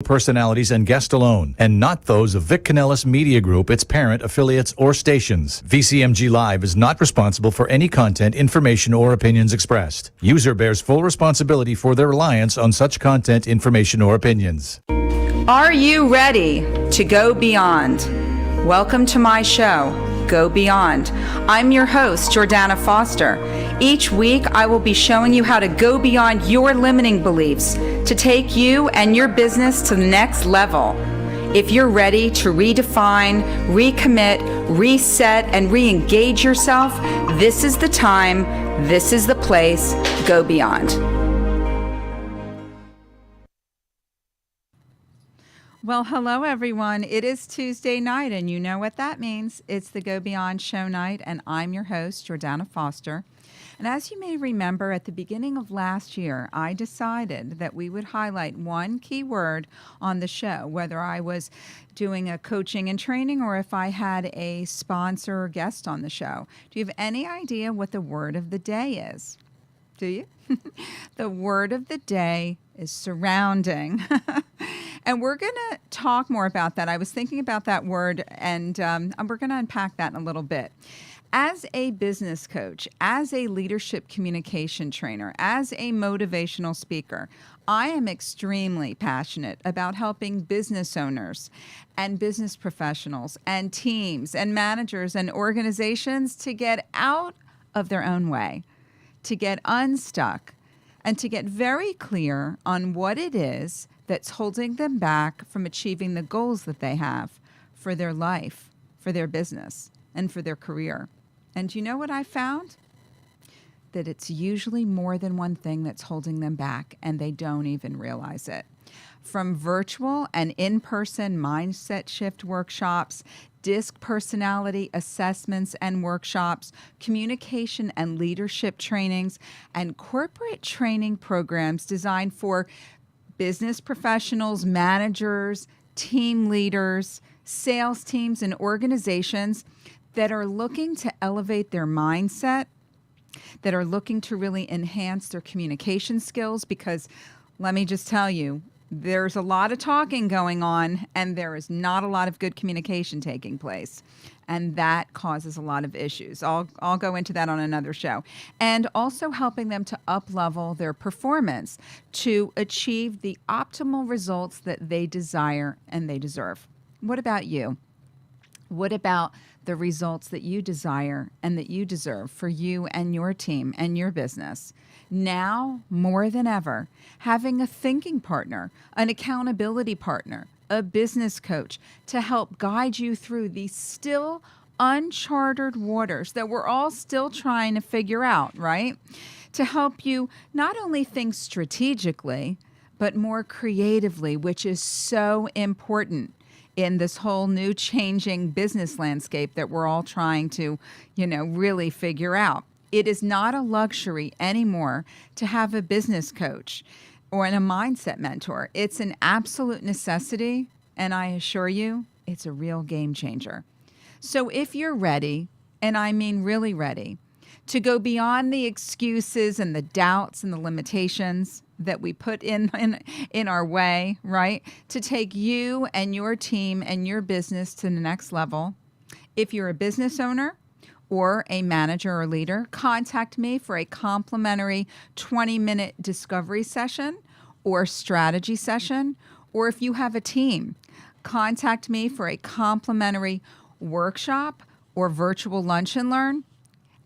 Personalities and guests alone, and not those of Vic Canellis Media Group, its parent, affiliates, or stations. VCMG Live is not responsible for any content, information, or opinions expressed. User bears full responsibility for their reliance on such content, information, or opinions. Are you ready to go beyond? Welcome to my show, Go Beyond. I'm your host, Jordana Foster. Each week, I will be showing you how to go beyond your limiting beliefs to take you and your business to the next level. If you're ready to redefine, recommit, reset, and re-engage yourself, this is the time, this is the place, Go Beyond. Well, hello, everyone. It is Tuesday night, and you know what that means. It's the Go Beyond show night, and I'm your host, Jordana Foster. And as you may remember, at the beginning of last year, I decided that we would highlight one key word on the show, whether I was doing a coaching and training or if I had a sponsor or guest on the show. Do you have any idea what the word of the day is? Do you? The word of the day is surrounding. And we're going to talk more about that. I was thinking about that word, and we're going to unpack that in a little bit. As a business coach, as a leadership communication trainer, as a motivational speaker, I am extremely passionate about helping business owners and business professionals and teams and managers and organizations to get out of their own way, to get unstuck, and to get very clear on what it is that's holding them back from achieving the goals that they have for their life, for their business, and for their career. And you know what I found? That it's usually more than one thing that's holding them back, and they don't even realize it. From virtual and in-person mindset shift workshops, DISC personality assessments and workshops, communication and leadership trainings, and corporate training programs designed for business professionals, managers, team leaders, sales teams, and organizations that are looking to elevate their mindset, that are looking to really enhance their communication skills, because let me just tell you, there's a lot of talking going on and there is not a lot of good communication taking place. And that causes a lot of issues. I'll go into that on another show. And also helping them to up-level their performance to achieve the optimal results that they desire and they deserve. What about you? What about the results that you desire and that you deserve for you and your team and your business? Now, more than ever, having a thinking partner, an accountability partner, a business coach to help guide you through these still uncharted waters that we're all still trying to figure out, right? To help you not only think strategically, but more creatively, which is so important in this whole new changing business landscape that we're all trying to, really figure out. It is not a luxury anymore to have a business coach or a mindset mentor. It's an absolute necessity, and I assure you, it's a real game changer. So if you're ready, and I mean really ready, to go beyond the excuses and the doubts and the limitations that we put in our way, right? To take you and your team and your business to the next level. If you're a business owner or a manager or leader, contact me for a complimentary 20-minute discovery session or strategy session. Or if you have a team, contact me for a complimentary workshop or virtual lunch and learn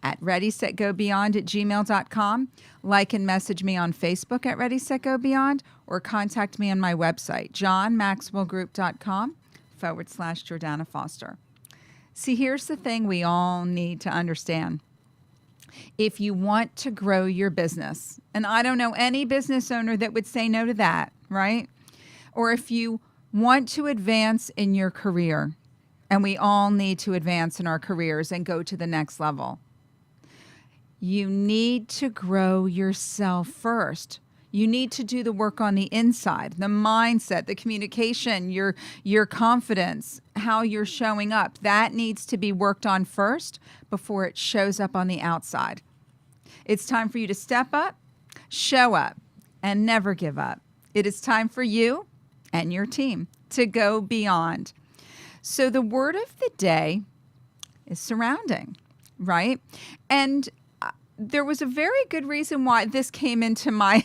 at readysetgobeyond@gmail.com. Like and message me on Facebook at readysetgobeyond, or contact me on my website, johnmaxwellgroup.com/Jordana Foster. See, here's the thing we all need to understand. If you want to grow your business, and I don't know any business owner that would say no to that, right? Or if you want to advance in your career, and we all need to advance in our careers and go to the next level, you need to grow yourself first. You need to do the work on the inside, the mindset, the communication, your confidence, how you're showing up. That needs to be worked on first before it shows up on the outside. It's time for you to step up, show up, and never give up. It is time for you and your team to go beyond. So the word of the day is surrounding, right? And there was a very good reason why this came into my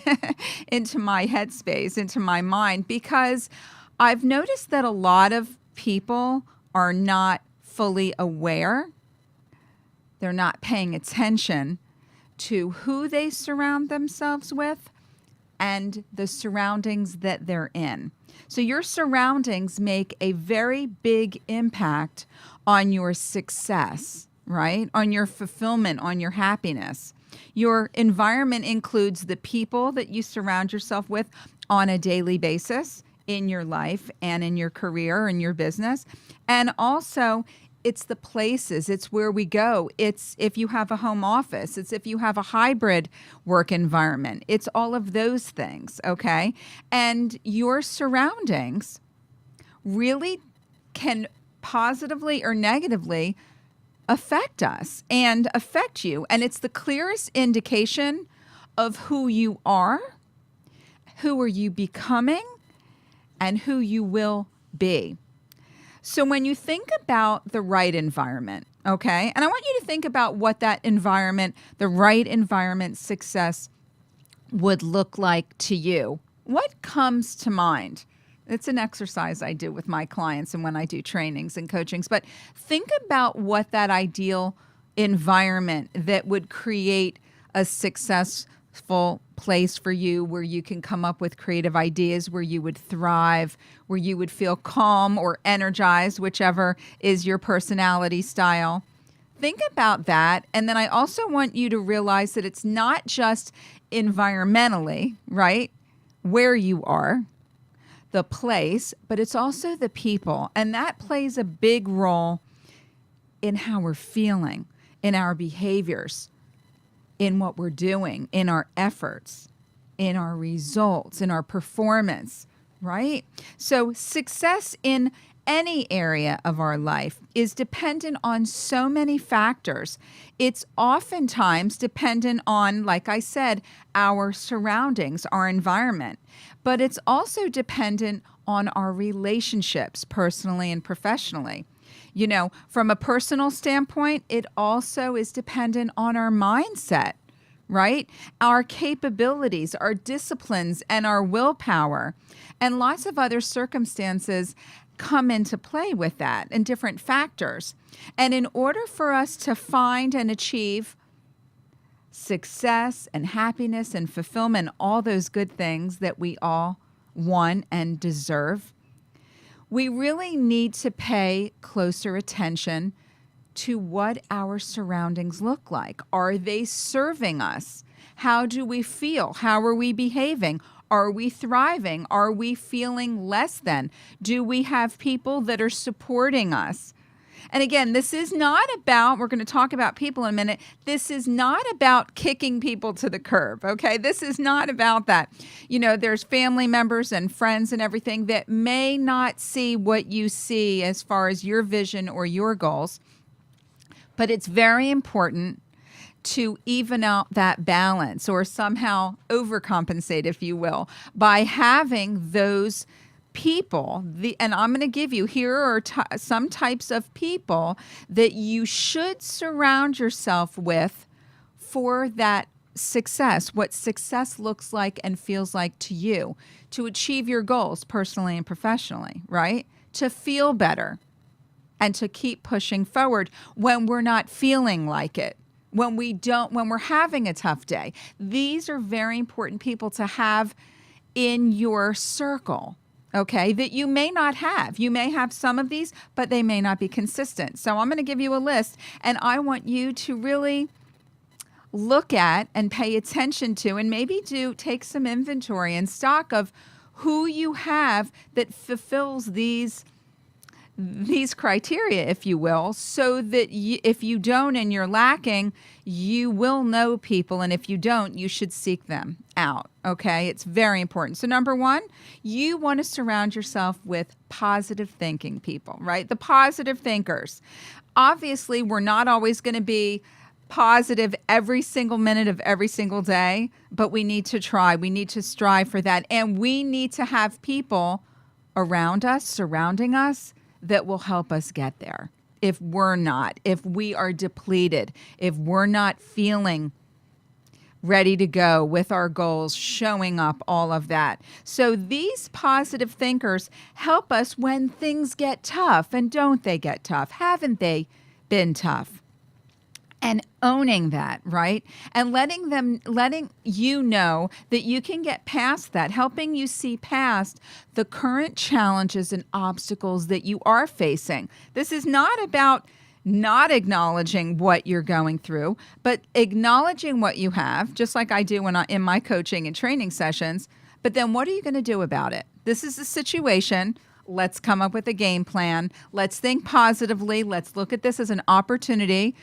into my headspace, into my mind, because I've noticed that a lot of people are not fully aware. They're not paying attention to who they surround themselves with and the surroundings that they're in. So your surroundings make a very big impact on your success, right? On your fulfillment, on your happiness. Your environment includes the people that you surround yourself with on a daily basis in your life and in your career and your business. And also, it's the places, it's where we go. It's if you have a home office, it's if you have a hybrid work environment. It's all of those things, okay? And your surroundings really can positively or negatively affect us and affect you. And it's the clearest indication of who you are, who are you becoming, and who you will be. So when you think about the right environment, okay, and I want you to think about what that environment, the right environment success would look like to you. What comes to mind? It's an exercise I do with my clients and when I do trainings and coachings, but think about what that ideal environment that would create a successful place for you where you can come up with creative ideas, where you would thrive, where you would feel calm or energized, whichever is your personality style. Think about that. And then I also want you to realize that it's not just environmentally, right, where you are, the place, but it's also the people. And that plays a big role in how we're feeling, in our behaviors, in what we're doing, in our efforts, in our results, in our performance, right? So success in any area of our life is dependent on so many factors. It's oftentimes dependent on, like I said, our surroundings, our environment, but it's also dependent on our relationships, personally and professionally. You know, from a personal standpoint, it also is dependent on our mindset, right? Our capabilities, our disciplines, and our willpower, and lots of other circumstances come into play with that and different factors. And in order for us to find and achieve success and happiness and fulfillment, all those good things that we all want and deserve, we really need to pay closer attention to what our surroundings look like. Are they serving us? How do we feel? How are we behaving? Are we thriving? Are we feeling less than? Do we have people that are supporting us? And again, this is not about, we're going to talk about people in a minute. This is not about kicking people to the curb, okay? This is not about that. You know, there's family members and friends and everything that may not see what you see as far as your vision or your goals. But it's very important to even out that balance or somehow overcompensate, if you will, by having those people. And I'm going to give you, here are some types of people that you should surround yourself with for that success, what success looks like and feels like to you, to achieve your goals personally and professionally, right? To feel better and to keep pushing forward when we're not feeling like it. When we're having a tough day. These are very important people to have in your circle, okay, that you may not have. You may have some of these, but they may not be consistent. So I'm going to give you a list, and I want you to really look at and pay attention to, and maybe take some inventory and stock of who you have that fulfills these criteria, if you will, so that if you don't and you're lacking, you will know people. And if you don't, you should seek them out. Okay. It's very important. So number one, you want to surround yourself with positive thinking people, right? The positive thinkers. Obviously, we're not always going to be positive every single minute of every single day, but we need to try. We need to strive for that. And we need to have people around us, surrounding us, that will help us get there. If we are depleted, if we're not feeling ready to go with our goals, showing up, all of that. So these positive thinkers help us when things get tough. And don't they get tough? Haven't they been tough? And owning that, right? And letting you know that you can get past that, helping you see past the current challenges and obstacles that you are facing. This is not about not acknowledging what you're going through, but acknowledging what you have, just like I do in my coaching and training sessions. But then what are you going to do about it? This is the situation. Let's come up with a game plan. Let's think positively. Let's look at this as an opportunity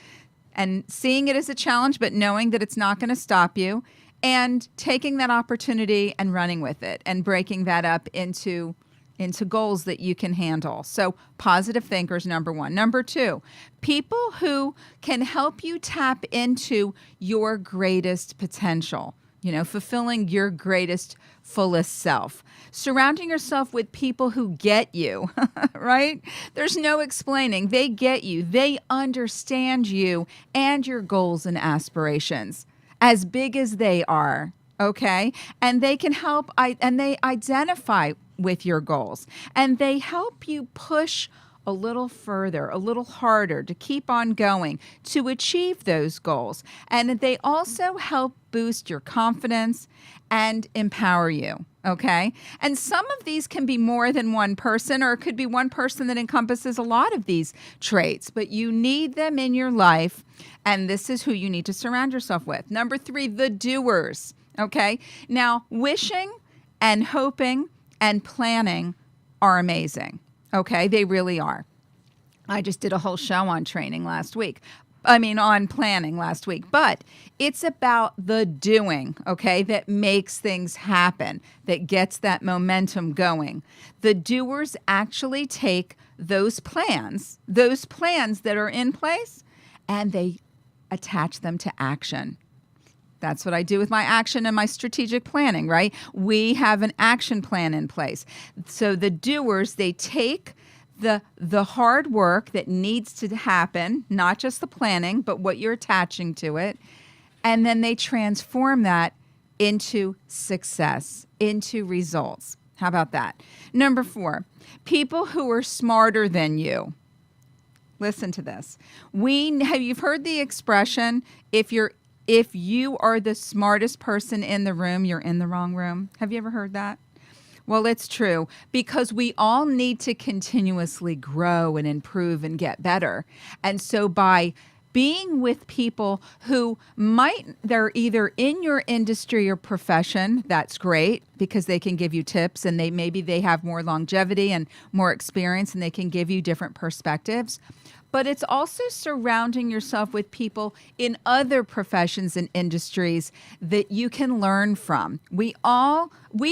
and seeing it as a challenge, but knowing that it's not going to stop you, and taking that opportunity and running with it and breaking that up into goals that you can handle. So positive thinkers, number one. Number two, people who can help you tap into your greatest potential, fulfilling your greatest, fullest self. Surrounding yourself with people who get you, right? There's no explaining. They get you. They understand you and your goals and aspirations, as big as they are, okay? And they can help, and they identify with your goals, and they help you push a little further, a little harder to keep on going to achieve those goals. And they also help boost your confidence and empower you, okay? And some of these can be more than one person, or it could be one person that encompasses a lot of these traits, but you need them in your life, and this is who you need to surround yourself with. Number three, the doers, okay? Now, wishing and hoping and planning are amazing. Okay, they really are. I just did a whole show on planning last week. But it's about the doing, okay, that makes things happen, that gets that momentum going. The doers actually take those plans that are in place, and they attach them to action. That's what I do with my action and my strategic planning, right? We have an action plan in place. So the doers, they take the hard work that needs to happen, not just the planning, but what you're attaching to it, and then they transform that into success, into results. How about that? Number four, people who are smarter than you. Listen to this. You've heard the expression, if you are the smartest person in the room, you're in the wrong room. Have you ever heard that? Well, it's true, because we all need to continuously grow and improve and get better. And so by being with people who they're either in your industry or profession, that's great, because they can give you tips, and maybe they have more longevity and more experience, and they can give you different perspectives. But it's also surrounding yourself with people in other professions and industries that you can learn from. We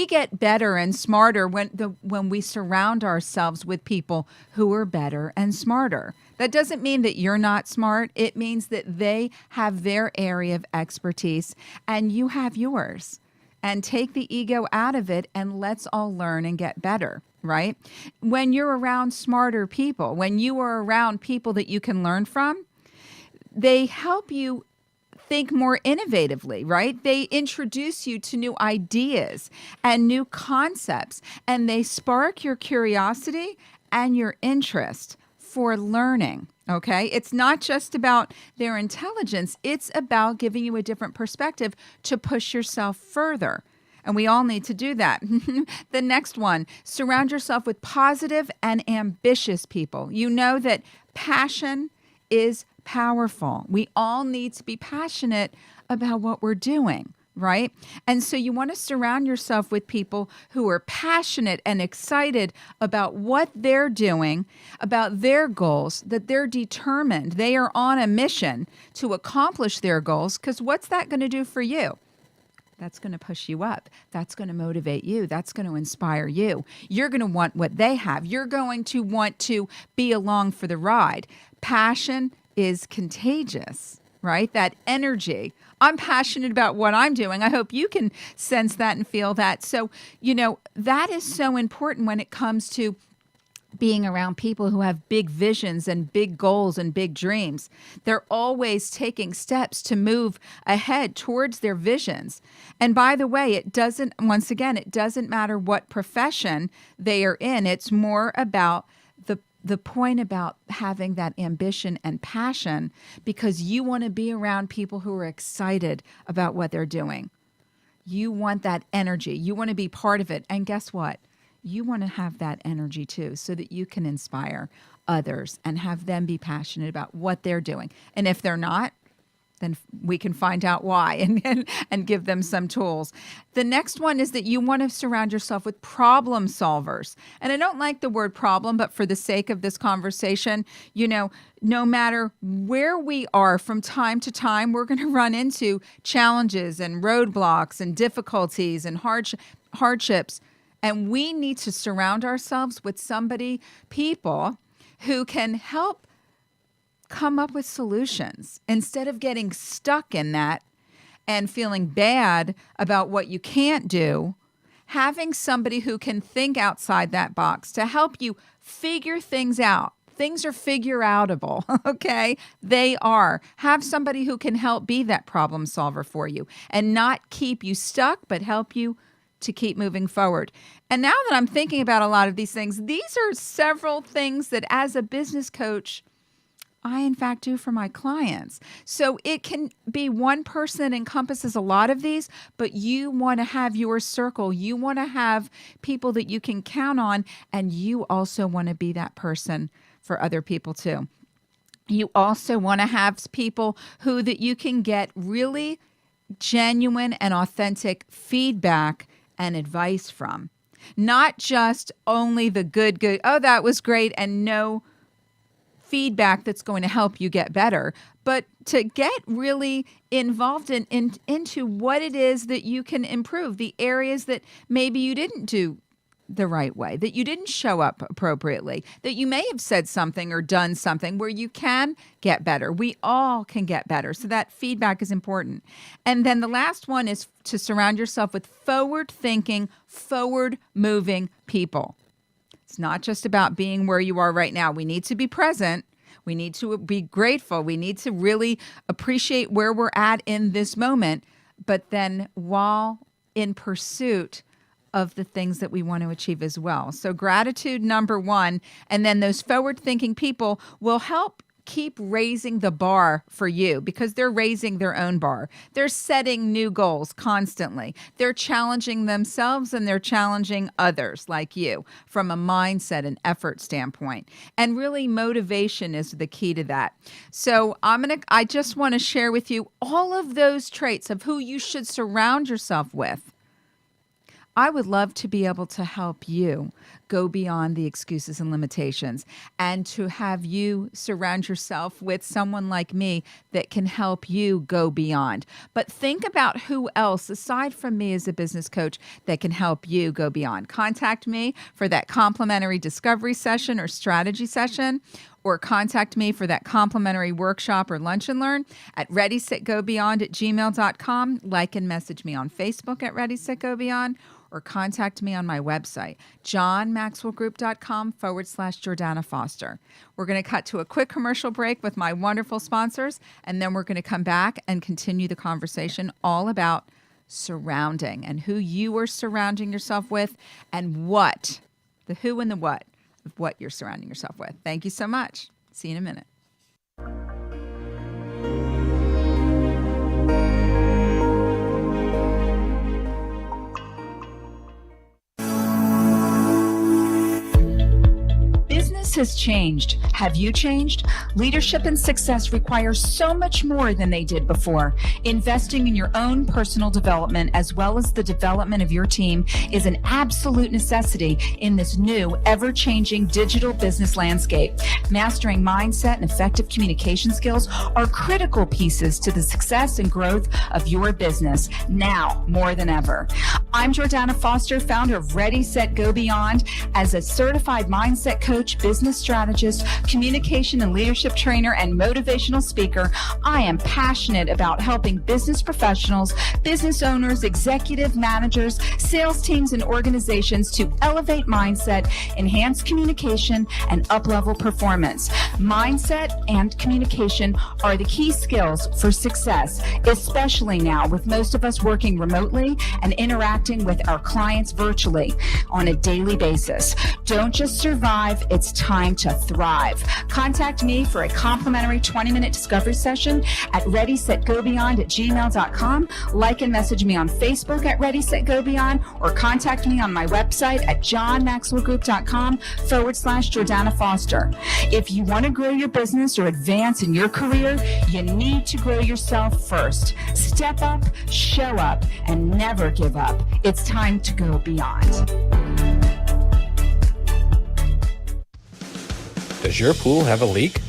get better and smarter when we surround ourselves with people who are better and smarter. That doesn't mean that you're not smart. It means that they have their area of expertise and you have yours. And take the ego out of it, and let's all learn and get better, right? When you're around smarter people, when you are around people that you can learn from, they help you think more innovatively, right? They introduce you to new ideas and new concepts, and they spark your curiosity and your interest for learning. Okay, it's not just about their intelligence. It's about giving you a different perspective to push yourself further. And we all need to do that. The next one, surround yourself with positive and ambitious people. You know that passion is powerful. We all need to be passionate about what we're doing, right? And so you want to surround yourself with people who are passionate and excited about what they're doing, about their goals, that they're determined. They are on a mission to accomplish their goals, because what's that going to do for you? That's going to push you up. That's going to motivate you. That's going to inspire you. You're going to want what they have. You're going to want to be along for the ride. Passion is contagious. right? That energy. I'm passionate about what I'm doing. I hope you can sense that and feel that. So, that is so important when it comes to being around people who have big visions and big goals and big dreams. They're always taking steps to move ahead towards their visions. And by the way, it doesn't matter what profession they are in. It's more about the point about having that ambition and passion, because you want to be around people who are excited about what they're doing. You want that energy. You want to be part of it. And guess what? You want to have that energy too, so that you can inspire others and have them be passionate about what they're doing. And if they're not, then we can find out why and give them some tools. The next one is that you want to surround yourself with problem solvers. And I don't like the word problem, but for the sake of this conversation, no matter where we are from time to time, we're going to run into challenges and roadblocks and difficulties and hardships. And we need to surround ourselves with people who can help come up with solutions instead of getting stuck in that and feeling bad about what you can't do. Having somebody who can think outside that box to help you figure things out. Things are figure-outable, okay? They are. Have somebody who can help be that problem solver for you and not keep you stuck, but help you to keep moving forward. And now that I'm thinking about a lot of these things, these are several things that as a business coach, I in fact do for my clients. So it can be one person that encompasses a lot of these, but you want to have your circle. You want to have people that you can count on, and you also want to be that person for other people too. You also want to have people that you can get really genuine and authentic feedback and advice from. Not just only the good, oh, that was great, and no feedback that's going to help you get better, but to get really involved into what it is that you can improve, the areas that maybe you didn't do the right way, that you didn't show up appropriately, that you may have said something or done something where you can get better. We all can get better. So that feedback is important. And then the last one is to surround yourself with forward-thinking, forward-moving people. It's not just about being where you are right now. We need to be present. We need to be grateful. We need to really appreciate where we're at in this moment, but then while in pursuit of the things that we want to achieve as well. So gratitude, number one, and then those forward-thinking people will help keep raising the bar for you because they're raising their own bar. They're setting new goals constantly. They're challenging themselves and they're challenging others like you from a mindset and effort standpoint. And really motivation is the key to that. So I just want to share with you all of those traits of who you should surround yourself with. I would love to be able to help you go beyond the excuses and limitations and to have you surround yourself with someone like me that can help you go beyond. But think about who else, aside from me as a business coach, that can help you go beyond. Contact me for that complimentary discovery session or strategy session, or contact me for that complimentary workshop or lunch and learn at readysetgobeyond@gmail.com. Like and message me on Facebook at Ready, Set, Go Beyond, or contact me on my website, johnmaxwellgroup.com/Jordana Foster. We're going to cut to a quick commercial break with my wonderful sponsors, and then we're going to come back and continue the conversation all about surrounding and who you are surrounding yourself with and what, the who and the what of what you're surrounding yourself with. Thank you so much. See you in a minute. Has changed. Have you changed? Leadership and success require so much more than they did before. Investing in your own personal development as well as the development of your team is an absolute necessity in this new, ever-changing digital business landscape. Mastering mindset and effective communication skills are critical pieces to the success and growth of your business now more than ever. I'm Jordana Foster, founder of Ready, Set, Go Beyond. As a certified mindset coach, business business strategist, communication and leadership trainer, and motivational speaker, I am passionate about helping business professionals, business owners, executive managers, sales teams, and organizations to elevate mindset, enhance communication, and up-level performance. Mindset and communication are the key skills for success, especially now with most of us working remotely and interacting with our clients virtually on a daily basis. Don't just survive, it's time to thrive. Contact me for a complimentary 20-minute discovery session at readysetgobeyond@gmail.com. Like and message me on Facebook at ReadySetGoBeyond, or contact me on my website at johnmaxwellgroup.com/Jordana Foster. If you want to grow your business or advance in your career, you need to grow yourself first. Step up, show up, and never give up. It's time to go beyond. Does your pool have a leak?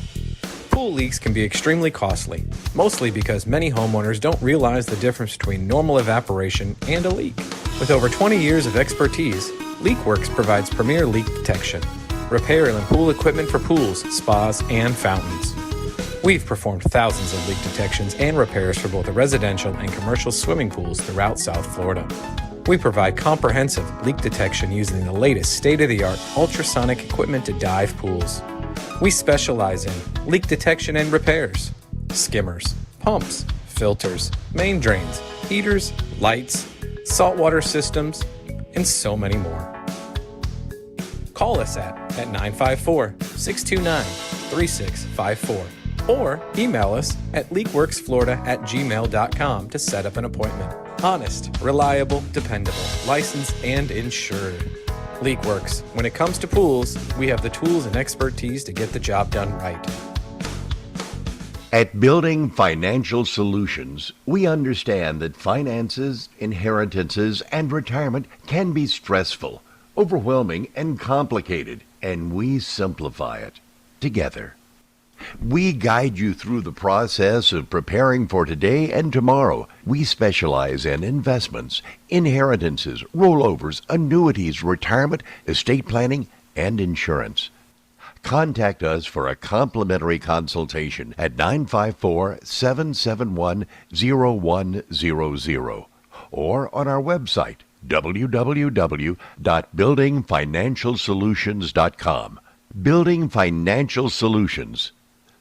Pool leaks can be extremely costly, mostly because many homeowners don't realize the difference between normal evaporation and a leak. With over 20 years of expertise, LeakWorks provides premier leak detection, repair and pool equipment for pools, spas, and fountains. We've performed thousands of leak detections and repairs for both residential and commercial swimming pools throughout South Florida. We provide comprehensive leak detection using the latest state-of-the-art ultrasonic equipment to dive pools. We specialize in leak detection and repairs, skimmers, pumps, filters, main drains, heaters, lights, saltwater systems, and so many more. Call us at 954-629-3654 or email us at leakworksflorida@gmail.com to set up an appointment. Honest, reliable, dependable, licensed, and insured. LeakWorks. When it comes to pools, we have the tools and expertise to get the job done right. At Building Financial Solutions, we understand that finances, inheritances, and retirement can be stressful, overwhelming, and complicated, and we simplify it together. We guide you through the process of preparing for today and tomorrow. We specialize in investments, inheritances, rollovers, annuities, retirement, estate planning, and insurance. Contact us for a complimentary consultation at 954-771-0100 or on our website, www.buildingfinancialsolutions.com. Building Financial Solutions.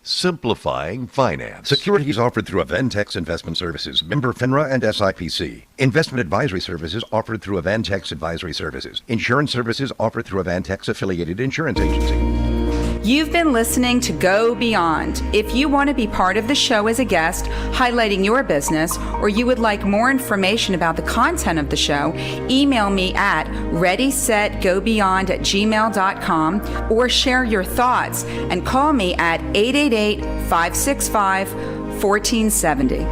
Simplifying finance. Securities offered through Aventex Investment Services, member FINRA and SIPC. Investment advisory services offered through Aventex Advisory Services. Insurance services offered through Aventex Affiliated Insurance Agency. You've been listening to Go Beyond. If you want to be part of the show as a guest, highlighting your business, or you would like more information about the content of the show, email me at readysetgobeyond@gmail.com or share your thoughts and call me at 888-565-1470.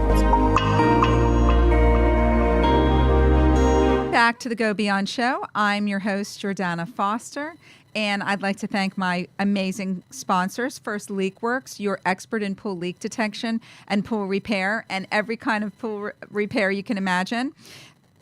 Back to the Go Beyond show. I'm your host, Jordana Foster. And I'd like to thank my amazing sponsors. First, LeakWorks, your expert in pool leak detection and pool repair and every kind of pool repair you can imagine.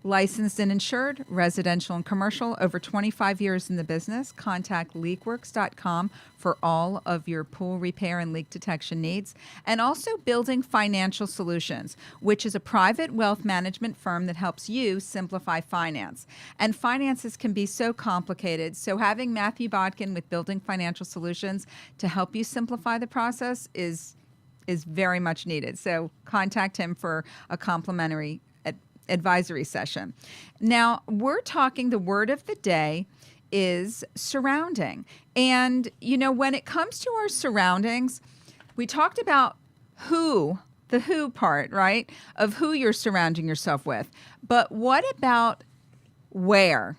Licensed and insured, residential and commercial, over 25 years in the business. Contact leakworks.com for all of your pool repair and leak detection needs. And also Building Financial Solutions, which is a private wealth management firm that helps you simplify finance. And finances can be so complicated, so having Matthew Bodkin with Building Financial Solutions to help you simplify the process is very much needed. So contact him for a complimentary advisory session. Now, we're talking, the word of the day is surrounding. And, you know, when it comes to our surroundings, we talked about the who part, right, of who you're surrounding yourself with. But what about where?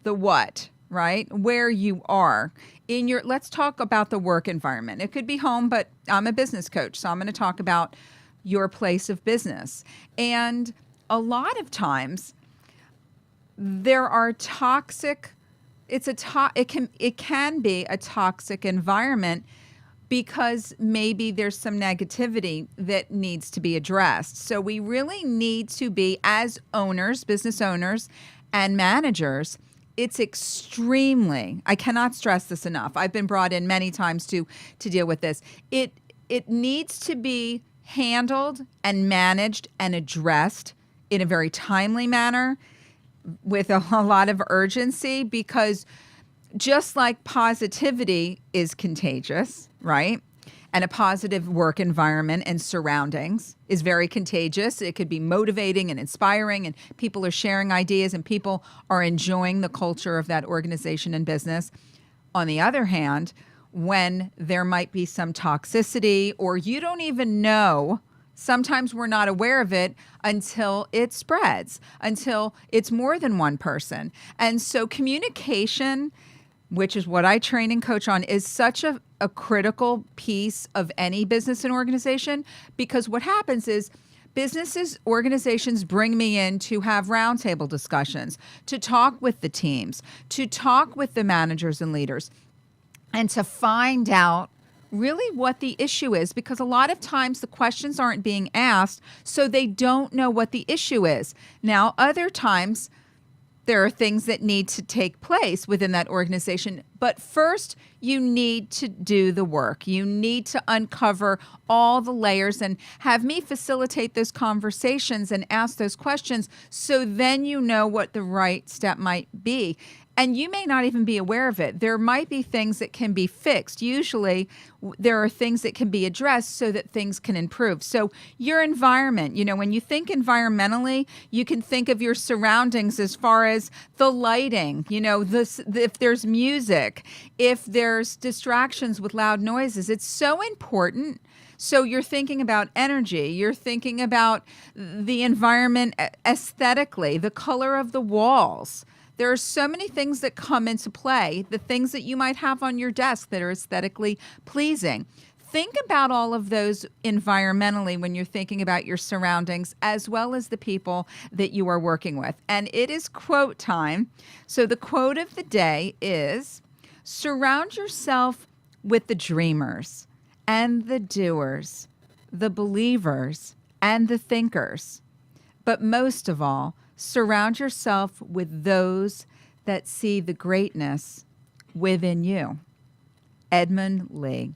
The what, right? Where you are. Let's talk about the work environment. It could be home, but I'm a business coach, so I'm going to talk about your place of business. And a lot of times there are toxic, it can be a toxic environment because maybe there's some negativity that needs to be addressed. So we really need to be, as owners, business owners and managers, it's extremely, I cannot stress this enough. I've been brought in many times to deal with this. It needs to be handled and managed and addressed in a very timely manner with a lot of urgency, because just like positivity is contagious, right? And a positive work environment and surroundings is very contagious. It could be motivating and inspiring, and people are sharing ideas and people are enjoying the culture of that organization and business. On the other hand, when there might be some toxicity, or you don't even know, sometimes we're not aware of it until it spreads, until it's more than one person. And so communication, which is what I train and coach on, is such a critical piece of any business and organization, because what happens is businesses, organizations bring me in to have roundtable discussions, to talk with the teams, to talk with the managers and leaders, and to find out really what the issue is, because a lot of times the questions aren't being asked, so they don't know what the issue is. Now, other times, there are things that need to take place within that organization. But first, you need to do the work. You need to uncover all the layers and have me facilitate those conversations and ask those questions, so then you know what the right step might be. And you may not even be aware of it. There might be things that can be fixed. Usually, there are things that can be addressed so that things can improve. So your environment, when you think environmentally, you can think of your surroundings as far as the lighting, if there's music, if there's distractions with loud noises. It's so important. So you're thinking about energy, you're thinking about the environment aesthetically, the color of the walls. There are so many things that come into play, the things that you might have on your desk that are aesthetically pleasing. Think about all of those environmentally when you're thinking about your surroundings, as well as the people that you are working with. And it is quote time. So the quote of the day is, surround yourself with the dreamers and the doers, the believers and the thinkers. But most of all, surround yourself with those that see the greatness within you. Edmund Lee.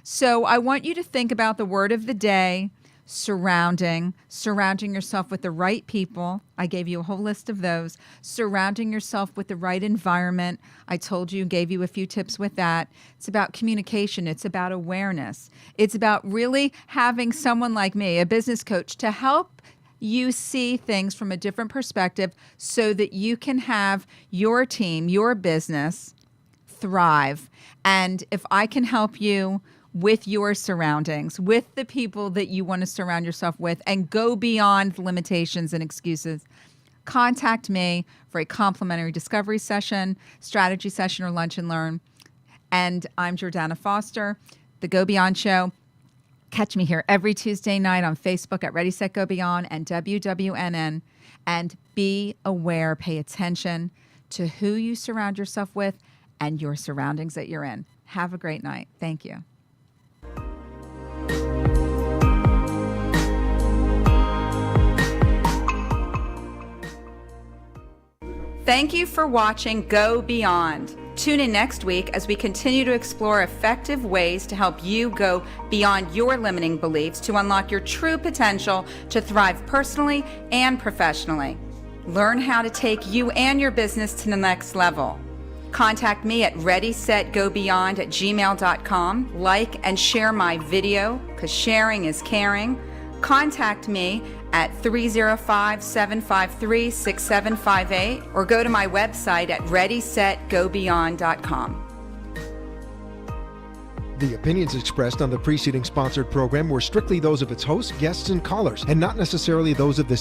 So I want you to think about the word of the day, surrounding yourself with the right people. I gave you a whole list of those. Surrounding yourself with the right environment. I told you, gave you a few tips with that. It's about communication. It's about awareness. It's about really having someone like me, a business coach, to help you see things from a different perspective so that you can have your team, your business thrive. And if I can help you with your surroundings, with the people that you want to surround yourself with, and go beyond limitations and excuses, contact me for a complimentary discovery session, strategy session, or lunch and learn. And I'm Jordana Foster, the Go Beyond Show. Catch me here every Tuesday night on Facebook at Ready, Set, Go Beyond and WWNN. And be aware, pay attention to who you surround yourself with and your surroundings that you're in. Have a great night. Thank you. Thank you for watching Go Beyond. Tune in next week as we continue to explore effective ways to help you go beyond your limiting beliefs to unlock your true potential to thrive personally and professionally. Learn how to take you and your business to the next level. Contact me at readysetgobeyond@gmail.com. Like and share my video, because sharing is caring. Contact me at 305-753-6758 or go to my website at readysetgobeyond.com. The opinions expressed on the preceding sponsored program were strictly those of its hosts, guests, and callers, and not necessarily those of the